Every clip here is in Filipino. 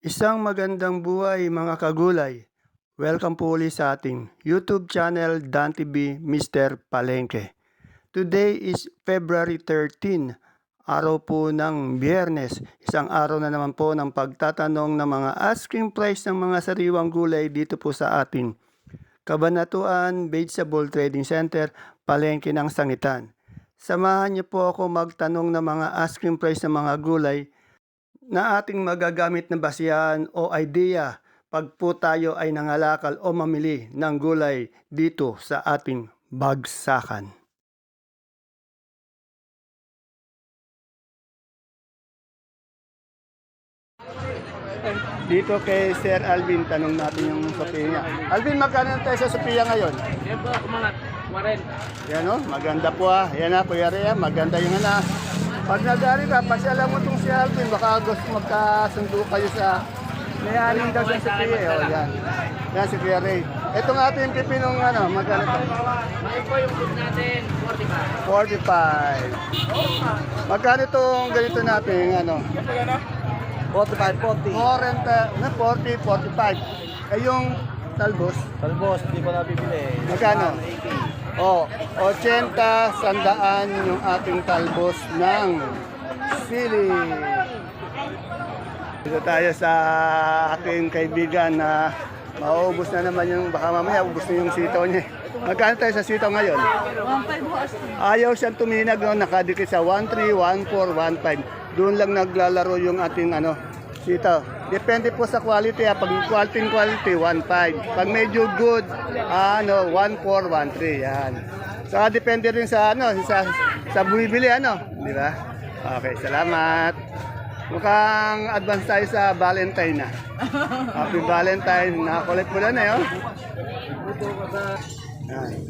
Isang magandang buhay mga kagulay. Welcome po ulit sa ating YouTube channel Dan TV Mr. Palengke. Today is February 13, araw po ng Biyernes. Isang araw na naman po ng pagtatanong ng mga asking price ng mga sariwang gulay dito po sa ating Kabanatuan Vegetable Trading Center, Palengke ng Sangitan. Samahan niyo po ako magtanong ng mga asking price ng mga gulay na ating magagamit na basihan o idea pag po tayo ay nangalakal o mamili ng gulay dito sa ating bagsakan. Dito kay Sir Alvin, tanong natin yung Sophia niya. Alvin, magkano tayo sa Sophia ngayon? Yan po, kumangat. 40. Yan o, maganda po ah. Yan na, Kuya Rhea, maganda yung ana. Pag nagari ka, pasyalan mo itong si Alvin, baka gusto magkasundo kayo sa mayaning daw sa Sophia. O yan, yan si Kuya Ray. Itong ating pipinong ano, magkano to? Ngayon po yung food natin, 45. Magkano itong ganito natin, ano? 45, 40. 40, 45. Eh yung talbos, Talbos, hindi ko nabibili. magkano? 80. O, 80, sandaan yung ating talbos ng sili. Dito tayo sa aking kaibigan na maubos na naman yung, baka mamaya ubos na yung sitaw niya. Magkano tayo sa sitaw ngayon? 1.5 Ayaw siyang tuminag, no? Nakadikit sa 1.3, 1.4, 1.5. Doon lang naglalaro yung ating ano, sitaw. Depende po sa quality. Pag quality, 1.5. Pag medyo good, 1.4, 1.3. Yan. Saka depende rin sa ano, sa bumibili ano, di ba? Okay, salamat. Mukhang advance tayo sa Valentine na. Happy Valentine. Nakakulit mo lang eh, oh.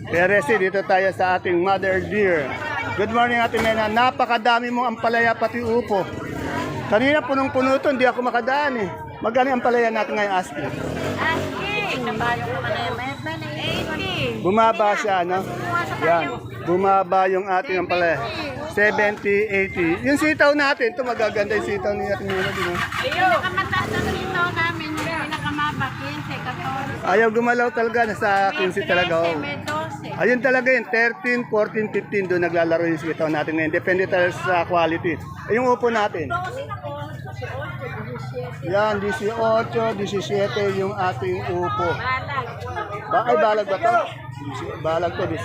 Peresi, dito tayo sa ating Mother Dear. Good morning, Ate Nena. Napakadami mong ampalaya pati upo. Kanina punong-puno ito, hindi ako makadaan eh. Magkano ang ampalaya natin ngayon, Aski? Bumaba siya, no? Yan. Bumaba yung ating ampalaya. 70, 80. Yung sitaw natin, ito magaganda yung sitaw ni Ate Nena. Pinakamataas na ito namin, yung pinakamaba, 15, 14. Ayaw gumalaw talaga, nasa 15 talaga. Oh. May 12. Ayun talaga yun, 13, 14, 15 doon naglalaro yung sitaw natin ngayon. Depende talaga sa quality. Yung upo natin. Yan, 18, 17 yung ating upo. Ay, balag ba to? Balag to, 18,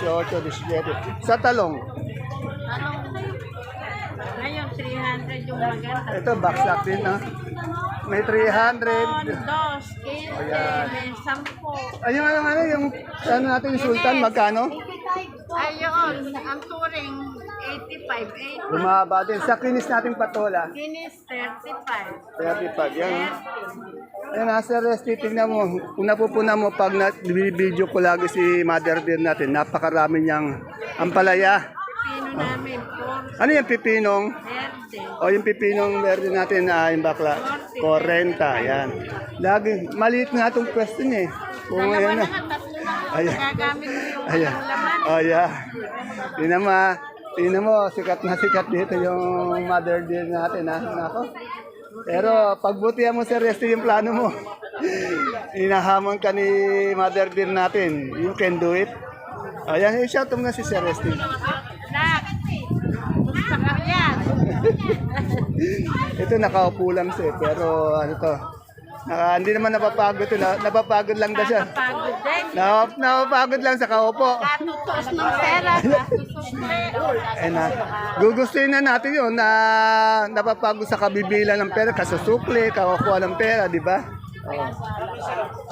17. Sa talong, Ngayon, 300 yung maganda. ito, baksak din ha. May 300. Dos, 15, Ayan. may 10. Ayun, yung ano natin, yung sultan, magkano? Ayun, ang turing, 85, 80. Bumaba din. Sa kinis nating patola, Kinis, 35. 35, yan. Ayun, nasa rest, tingnan mo. Kung napupuna mo, pag video ko lagi si Mother Dear natin, napakarami niyang ampalaya. Pino namin, 40, Ano yung pipinong? O yung pipinong verde natin na yung bakla? 40, yan. Lagi, maliit na itong pwesto niya eh. Kung Dalawa ayan na na. nga, tatlo na. Ayan. Gagamit mo yung Ayan. laman. Oh, yeah. Tingnan mo, sikat na sikat dito yung Mother Dear natin, ha? Nako. Pero pagbutihan mo sa resto yung plano mo. Inahamon ka ni Mother Dear natin. You can do it. Ayan, i-shout mo na si Sir Resty. Nak, gusto ka yan. Ito nakaupo lang siya, pero ano to, hindi naman napapagod ito, napapagod lang daw siya. Pagod din. Napapagod lang sa kaupo. Katutos ng pera. Katutusme. And gugustuhin na natin yun na napapagod sa kabibilan ng pera, kasusukli, kakukuha ng pera, di ba? Oh.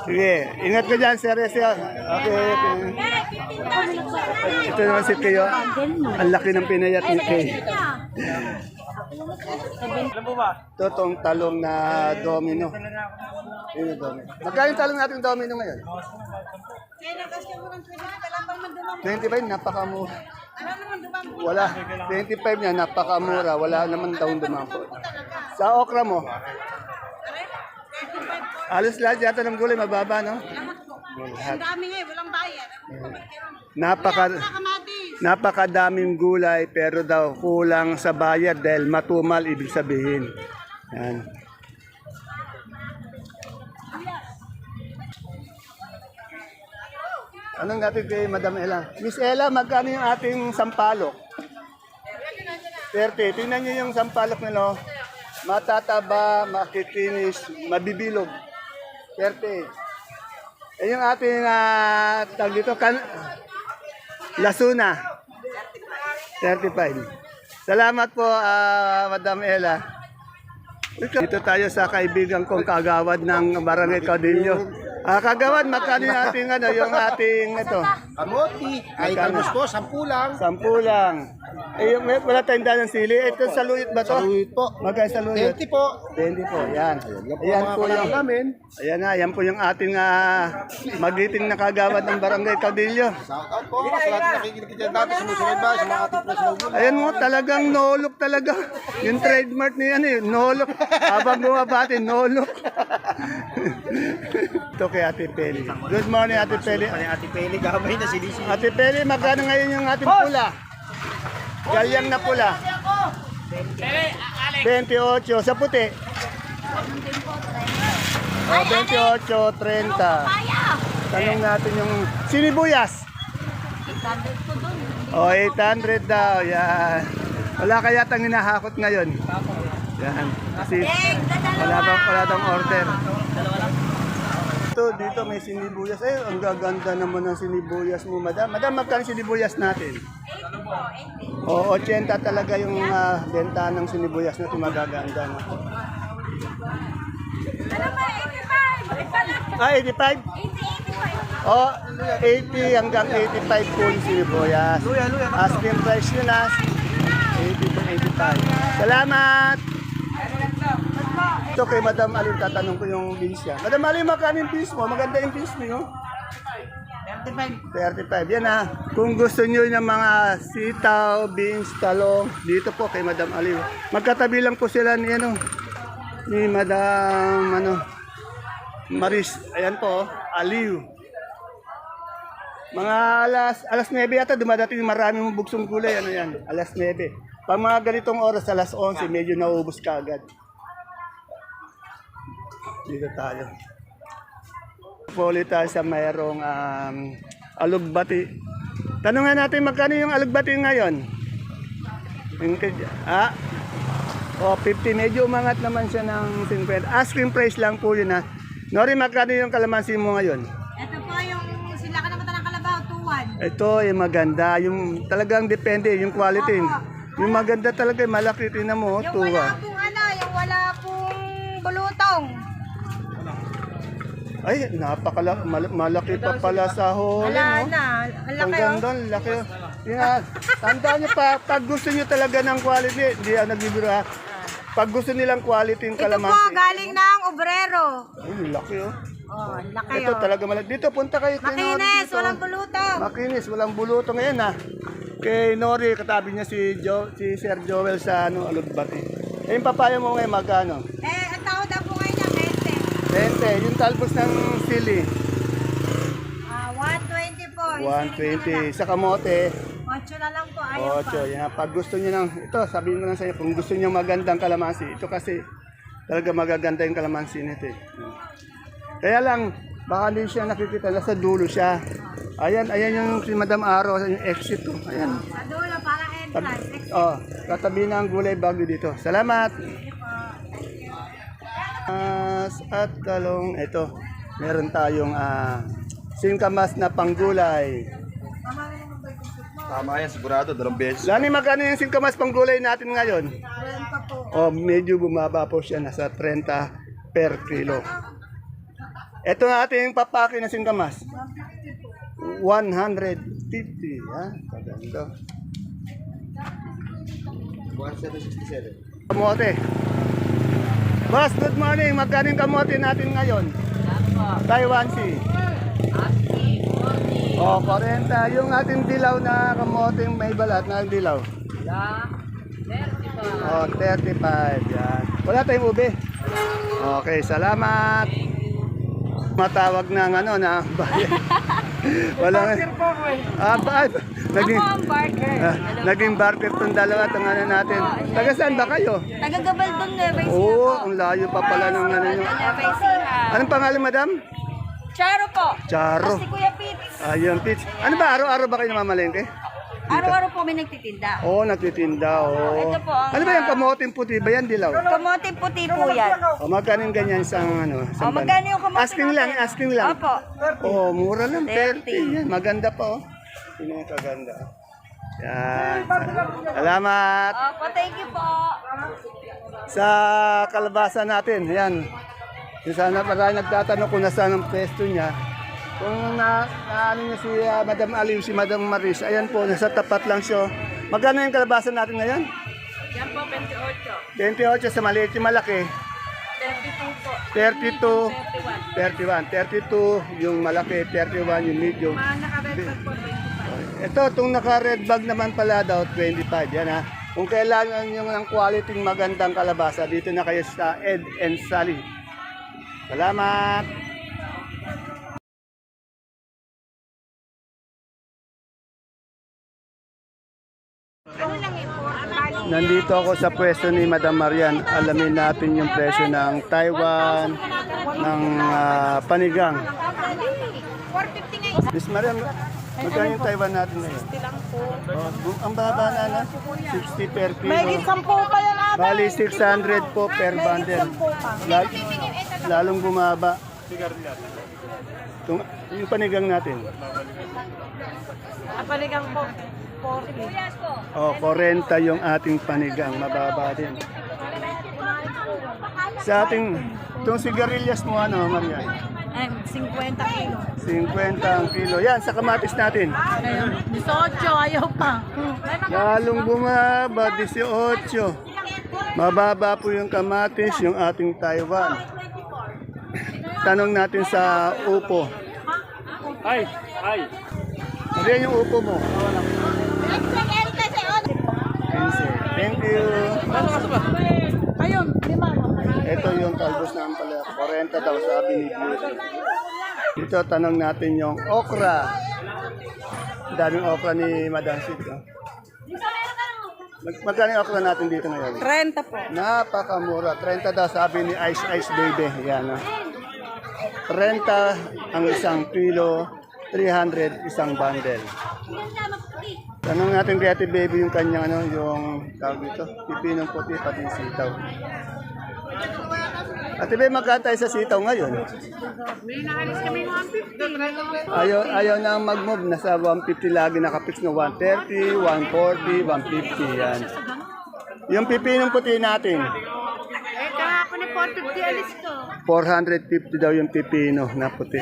Sige, ingat ka dyan, Sir Resty. Okay. Ito naman si Kayo. Ang laki ng pinayat ni Kay. Totong talong na domino. Yun yung domino. Magkano yung talong natin domino ngayon? 25, napakamura. Wala. 25 niya, napakamura. Wala naman taong dumampo. Sa okra mo? Alos lahat yata ng gulay, mababa, no? Lahat. Ang dami nga, walang bayad. Napakadaming gulay pero daw kulang sa bayad dahil matumal ibig sabihin. Yan. Anong natin kay Madam Ella? Miss Ella, magkano yung ating sampalok? 30. Tingnan nyo yung sampalok nyo, no? Matataba, makikinis, mabibilog. 30. Eh yung ating tag dito, Lasuna. 35. Salamat po, Madam Ella. Dito tayo sa kaibigan kong kagawad ng Barangay Caudillo. Kagawad, magkano yung ating, yung ating ito? Kamote. Ay, Magkano? kalmus po, 10 lang. 10 lang. Eh, wala tayong dalang sili. Ito, saluyot ba to? Saluyot po. Magkano saluyot? 20 po. 20 po, yan. Yan po yung namin. Ayan na, yan po yung ating magiting na kagawad ng Barangay Caudillo. Shout out po sa lahat na nakikinig dyan natin. Sumusunod ba sa mga ating presidente? Ayan mo, talagang no-look talaga. Yung trademark niya no-look. Habang bumabati, no-look. Ito kay Ate Peli. Good morning, Ate Peli. Ate Peli, gamay na sinisi. Ate Peli, magkano ngayon yung ating pula? Galyang na pula. 28. Sa puti? 28, 30. Tanong natin yung sinibuyas. 800 po dun. 800 daw. Yan. Wala kaya tang hinahakot ngayon. Yan. Kasi wala bang order. Dito may sinibuyas. Ay, ang gaganda naman ng sinibuyas mo, madam. Madam, magkano sinibuyas natin? 80 po, 80. O, 80 talaga yung benta ng sinibuyas natin. Magaganda. No? Ano ba, 85? 85? 80 po. O, 80 hanggang 85 po yung sinibuyas. Asking price yun 80 to 85. Salamat! Ito kay Madam Alim, tatanong ko yung beans niya. Madam Alim, magkano yung beans mo? Maganda yung beans mo, no? 35. Yan Kung gusto nyo ng mga sitaw, beans, talong, dito po kay Madam Alim. Magkatabi lang po sila ni, ni Madam Maris. Ayan po, Aliw. Mga alas 9 yata dumadating maraming bugsong gulay. Ano yan? Alas 9. Pag mga ganitong oras, alas 11, medyo naubos ka agad. Dito tayo. Puli tayo sa mayroong alugbati. Tanungan natin magkano yung alugbati ngayon? 50. Medyo umangat naman siya ng 50. Asking price lang po yun Nori, magkano yung kalamansi mo ngayon? Ito po yung sila ka naman ng kalabaw, 2-1. Ito yung maganda. Yung talagang depende, yung quality. Yung maganda talaga, malaki. Tingnan mo, Yung tuwa. yung wala pong bulutong. Ay, malaki pa pala sa huli, Wala no? na, ang Ang laki ganda, ang laki. Yan. Tandaan nyo pa, pag gusto nyo talaga ng quality, hindi ako nagbibiro Pag gusto nilang quality yung Ito po, kalamansi. galing ng obrero. Ay, ang laki Oh, ang laki Ito talaga malaki. Dito, punta kayo kay Nori Makinis, dito. walang bulutong. Makinis, walang buluto ngayon Kay Nori, katabi niya si Sir Joel sa Alugbati. Eh, yung papaya mo ngayon, magkano? Ang tao daw po ngayon niya, 20. Yung talbos ng sili. 120 po. 120. Sa kamote, 8 na lang po, ayaw 8. Yan. Pag gusto niyo ito, sabihin ko lang sa inyo, kung gusto niyo magandang kalamansi, ito kasi talaga magaganda yung kalamansi nito. Kaya lang, baka hindi siya nakikita, nasa dulo siya. Ayan yung si Madam Aro, yung exit. Ayan. Sa dulo, para entrance. Katabi ng gulay bagyo dito. Salamat! At talong, ito, meron tayong singkamas na panggulay. Tama yan, sigurado. 2 beses. Lani, magkano yung singkamas panggulay natin ngayon? 30 po. Medyo bumaba po siya, nasa 30 per kilo. Ito ang ating papaki na singkamas. 150. Paganda. 1767. Kamote. Boss, good morning. Magkano yung kamote natin ngayon? Taiwan Sea. 40. Yung ating dilaw na kamote, may balat na dilaw. 35. Yan. Wala tayong ube. Okay, salamat. Matawag ng na bayan. Wala. Naging, naging barker tong dalawa itong natin. Taga saan ba kayo? Taga-Gabaldon, Nueva Ecija Oo, po. ang layo pa pala ng nyo. Nueva Ecija. Anong pangalan, madam? Charo po. Charo. Si Kuya Pete. Ayun, Pitch. Ano ba, araw-araw ba kayo namamalengke? Araw-araw po may nagtitinda. Oo, nagtitinda. Oo. Ito po ang, Ano ba yung kamoting puti ba yan, dilaw? Kamote puti po yan. O, magkano yung ganyan sa ano? O, magkano yung kamote Asking lang, natin? asking lang. Opo. Oo, mura lang. 30. 30. Yan, maganda pa, oh. Yun yung kaganda. Yan. Salamat. Opo, thank you po. Sa kalabasa natin, yan. Yung sana parang nagtatanong kung nasaan ang pwesto niya. Kung ano niya si Madam Aliw, si Madam Maris, ayan po, nasa tapat lang siya. Magkano yung kalabasa natin ngayon? Yan po, 28. 28 sa maliit, yung malaki. 32 po. 32, 31, 32 yung malaki, 31 yung medium. Mga naka-red po, 25. Ito, itong naka-red bag naman pala daw, 25. Yan ha. Kung kailangan nyo ng quality magandang kalabasa, dito na kayo sa Ed and Sally. Salamat! Nandito ako sa pwesto ni Madam Marian. Alamin natin yung presyo ng Taiwan, ng panigang. 450 ngayon. Miss Marian, magkano yung Taiwan natin ngayon? 60 lang po. Oh, ang baba na, no? 60 per kilo. May 10 pa yan ate. Bali 600 po per bundle. Lal- lalong bumaba. Yung panigang natin. Apaligang po. 40. Oh, 40 yung ating panigang. Mababa din. Sa ating, itong sigarilyas mo, ano, Maria? 50 kilo. 50 ang kilo. Yan, sa kamatis natin. 18, ayaw pa. Lalong bumaba, 18. Mababa po yung kamatis, yung ating Taiwan. Tanong natin sa upo. Ay. Ano yung upo mo? 15. Thank you. Ayun, 5. Ito yung talbos ng pala. 40 daw sabi ni Beauty. Dito tanong natin yung okra. Daming okra ni Madam Sito. Magkano yung okra natin dito ngayon? 30 po. Napakamura. 30 daw sabi ni Ice Ice Baby. Yan. 30 ang isang kilo, 300 isang bundle. Tanong natin kay Ate Baby yung kanyang ano, yung tawag dito, pipinong puti pati yung sitaw. Ate Baby, magkano tayo sa sitaw ngayon? May naalis kami 150. Ayaw na mag-move, nasa 150 lagi nakapix na 130, 140, 150 yan. Yung pipinong puti natin, Eh, kahapon ni 450 alis ko. 450 daw yung pipino na puti.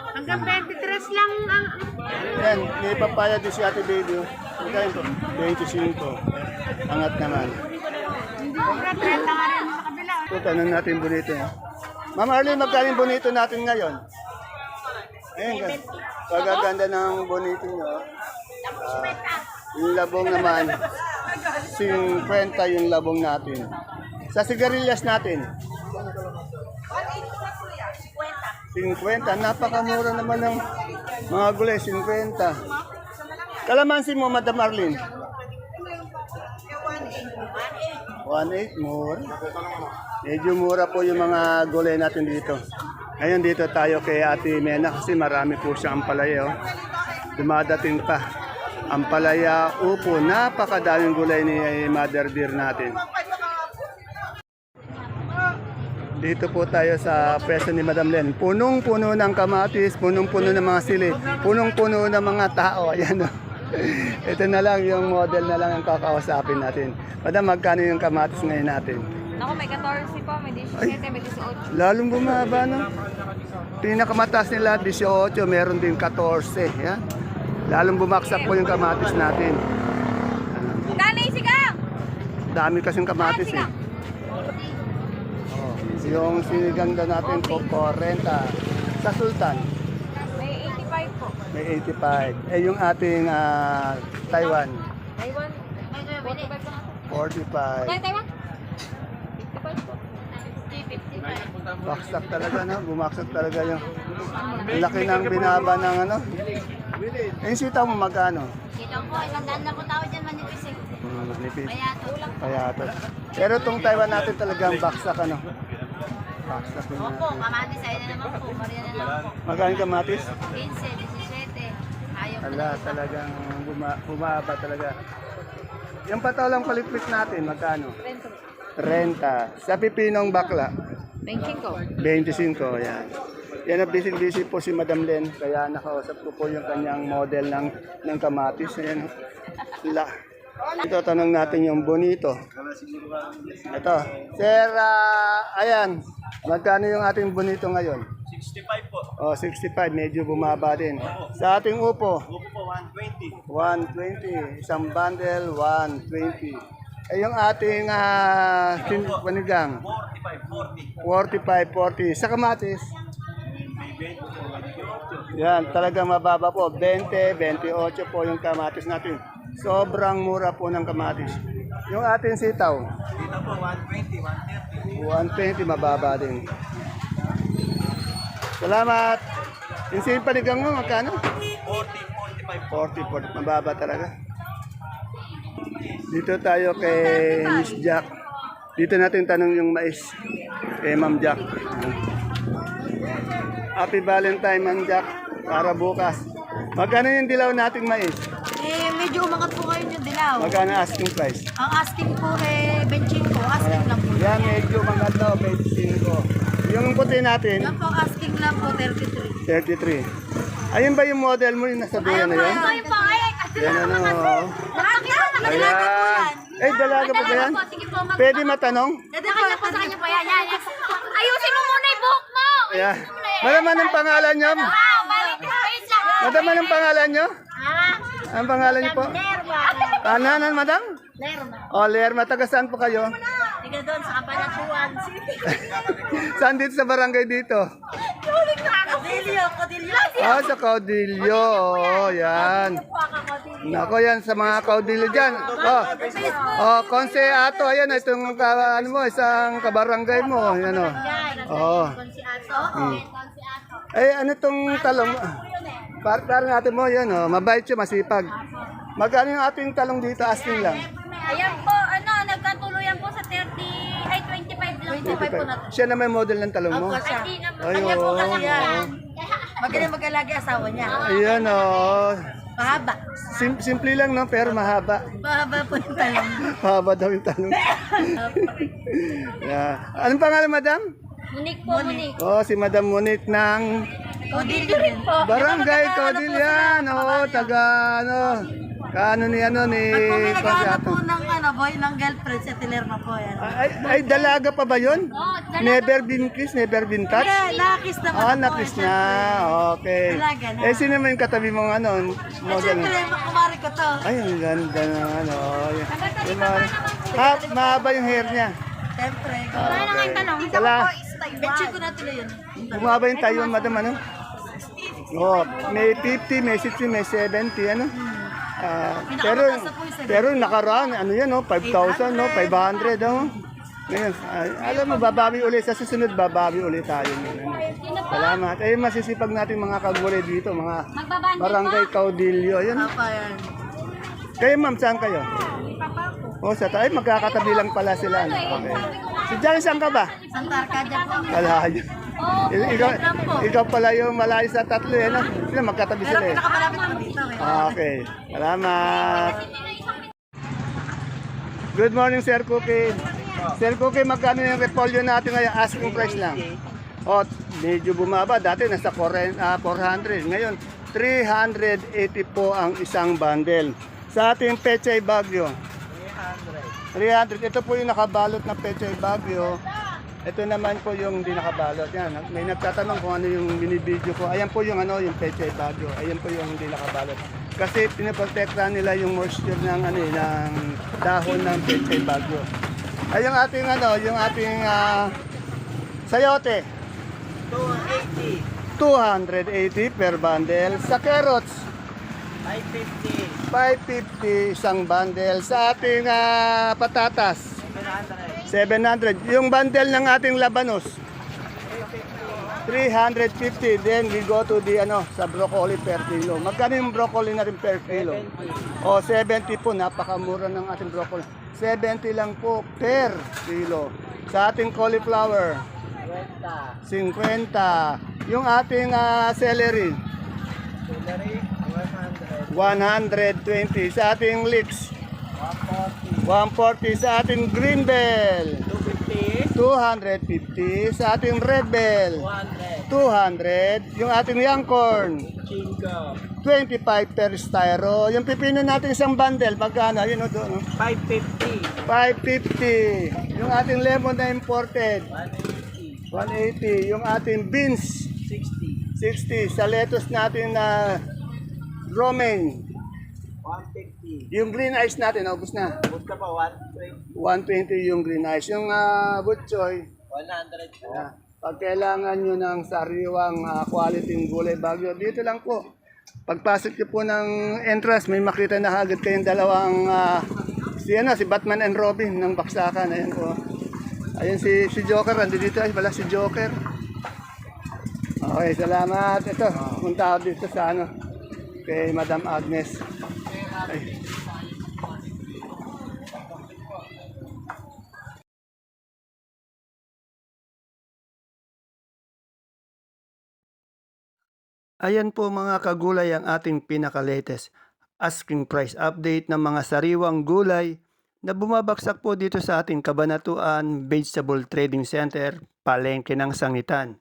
Hanggang 23 lang ang... Yan, may papaya din si Ate Baby. Magkano to? 25. Angat naman. Hindi ko 30 nga rin sa kabila. Ito, tanong natin bonito. Ma'am Arlene, magkano yung bonito natin ngayon? Ayun, kagaganda ng bonito nyo. Yung labong naman, 50 yung labong natin. Sa sigarilyas natin, 50. Napakamura naman ng mga gulay, 50. Kalamansi mo, Madam Arlene? 1.8, mura. Medyo mura po yung mga gulay natin dito. Ngayon dito tayo kay Ate Mena kasi marami po siya ampalaya. Oh. Dumadating pa. Ampalaya, upo, napakadaming gulay ni Mother Dear natin. Dito po tayo sa pwesto ni Madam Len. Punong-puno ng kamatis, punong-puno ng mga sili, punong-puno ng mga tao. Ayan o. Ito na lang yung model na lang ang kakausapin natin. Madam, magkano yung kamatis ngayon natin? Ako, may 14 po, may 17, may 18. Lalong bumaba, no? Pinakamataas nila, 18, meron din 14. Yan. Lalong bumaksak po yung kamatis natin. Dali, sigang! Dami kasing kamatis eh. Oh, yung sinigang daw natin po, 40. Sa Sultan, May 85 po. may 85. Eh, yung ating Taiwan, Taiwan, 45 lang ako. 45. Taiwan? 55 po. 55. Baksak talaga, no? Bumaksak talaga yung ang laki ng binaba ng ano. Eh, yung sitaw mo magkano? Sitaw po, isang daan na po tao dyan, manipis eh. Nipis. Kaya ito lang. Kaya to. Pero itong Taiwan natin talagang baksak, ano? Paksa po Opo, natin. kamatis, ayun na naman po. Maria na naman po. Magkano kamatis? 15, 17. Ayaw ko Ala, na. talagang bumaba talaga. Yung patolang palipit natin, magkano? 30. Sa pipinong bakla, 25. 25. Yan. Yan ang busy po si Madam Len. Kaya nakausap ko po yung kanyang model ng kamatis. Ayan. Ito, tanong natin yung bonito. Ito. Sir, ayan. Magkano yung ating bonito ngayon? 65 po. Oh, 65. Medyo bumaba din. Sa ating upo? Upo po, 120. 120. Isang bundle, 120. Eh, yung ating panigang? 45, 40. 45, 40. Sa kamatis? Yan, talaga mababa po. 20, 28 po yung kamatis natin. Sobrang mura po ng kamatis. Yung ating sitaw? Dito po, 120, 130. 120, mababa din. Salamat. Yung panigang mo, magkano? 40, 45. 40, mababa talaga. Dito tayo kay Miss Jack. Dito natin tanong yung mais. Kay Ma'am Jack. Happy Valentine, Ma'am Jack. Para bukas. Magkano yung dilaw nating mais? Medyo umangat po kayo yung dilaw. Magkano asking price? Ang asking po 25. Asking lang po. Yan, medyo maganda. 25. Yung puti natin, Yan po, asking lang po 33. 33. Ayun ba yung model mo yung nasa duyan na yun? Ayun po, ay, Yan ano. Nakakita Ayan. Eh, dalaga pa ba yan? Sige po, Pwede matanong? Dadakanya po sa kanya po yan. Ayusin mo muna yung buhok mo! Ayan. Malaman ang pangalan niyo? Wow, balik space lang! Madam, anong pangalan niyo? Ah, Ang pangalan niyo po? Lerma. Kanan, madam? Lerma. O, Lerma, taga saan po kayo? Tiga doon sa Kabanatuan City. Saan dito sa barangay dito? Tuling na ako. Kodilyo. Ah, sa Caudillo. Oh, yan. Nako yan, sa mga Caudillo dyan. Konse Ato, ayan, itong ano mo, isang kabarangay mo. Yan o. Oo. Si Ato. Si Ato. Eh, ano itong talong? Partner natin mo, yan o. Mabait siya, masipag. Magkano yung ating talong dito? Asking lang. Ayan po, nagkatuluyan po sa 30, ay 25 lang. 25 po na to. Siya na may model ng talong mo. Ay, di naman. Ayun. Kanya po kasi yan. Magaling mag-alagi asawa niya. Ayan o. Mahaba. Simple lang, no? Pero mahaba. Mahaba po yung talong. Mahaba daw yung talong. Yeah. Anong pangalan, madam? Munik po, Munik. Oh, si Madam Monique ng Kodilyo rin po. Barangay Caudillan. Oo, taga ano. Kaano ni ano ni Nagkakala Consiato. po ng boy ng girlfriend sa Tilerma po yan. Ay, dalaga pa ba yun? Never been kissed, never been touched? Nakis naman Ah, po. nakis na. Okay. Dalaga na. Eh, sino naman yung katabi mong ano, model? Siyempre, kumari ko to. Ay, ang ganda ng ano. Yung mahaba yung hair niya. Siyempre. Okay. Sala, Betche ko na tuloy yun. bumaba yung tayo, madam, ano? Oh, may 50, may 60, may 70, ano? Pero nakaraan, ano yan, no? 5,000, no? 500, no? Ngayon, alam mo, babawi ulit. Sa susunod, babawi ulit tayo. Salamat. Eh, masisipag natin mga kagulay dito, mga barangay Caudillo. Ayan. Papa yan. Kayo, ma'am, saan kayo? Oh, sa tayo, magkakatabi lang pala sila. No? Okay. Si Jackie, saan ka ba? Santa Arcadia po. Malayo. Ikaw pala yung malayo sa tatlo, eh, no? Sila magkatabi Pero sila, eh. pinakamalapit ko dito eh. Okay. Salamat. Good morning, Sir Cookie. Sir Cookie, magkano yung repolyo natin ngayon? Asking price lang. O, medyo bumaba. Dati nasa 400. Ngayon, 380 po ang isang bundle. Sa ating Pechay Bagyo. 300. Ito po yung nakabalot na Pechay Bagyo. Ito naman po yung hindi nakabalot. Yan. May nagtatanong kung ano yung binibideo ko. Ayan po yung ano, yung Pechay Bagyo. Ayan po yung hindi nakabalot. Kasi pinaprotektahan nila yung moisture ng ano, ng dahon ng Pechay Bagyo. Ay yung ating ano, yung ating sayote. 280 per bundle. Sa carrots, 550 isang bundle. Sa ating patatas, 700. Yung bundle ng ating labanos, 350. Then we go to the ano, sa broccoli per kilo. Magkano yung broccoli natin per kilo? O 70 po, napakamura ng ating broccoli. 70 lang po per kilo. Sa ating cauliflower, 50. Yung ating celery. 120 sa ating leeks. 140 sa ating green bell. 250 sa ating red bell. 200 yung ating young corn. 25 per styro. Yung pipino natin isang bundle, magkano? Yun o doon. 550. 550. Yung ating lemon na imported. 180. Yung ating beans. 60. Sa lettuce natin na romaine. 150. Yung green ice natin, naubos na. Buka pa 120. 120 yung green ice. Yung butchoy, 100 po. pag kailangan nyo ng sariwang quality gulay Bagyo, dito lang po. Pagpasok nyo po ng entrance, may makita na agad kayong dalawang si Batman and Robin ng Baksakan. Ayan po. Ayan si Joker, nandito dito ay pala si Joker. Okay, salamat. Ito, punta ako dito sa kay Madam Agnes. Ay. Ayan po mga kagulay ang ating pinaka-latest asking price update ng mga sariwang gulay na bumabagsak po dito sa ating Kabanatuan Vegetable Trading Center, Palengke ng Sangitan.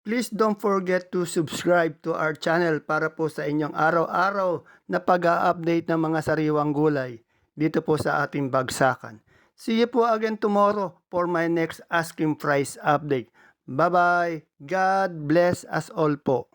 Please don't forget to subscribe to our channel para po sa inyong araw-araw na pag-update ng mga sariwang gulay dito po sa ating bagsakan. See you po again tomorrow for my next asking price update. Bye-bye. God bless us all po.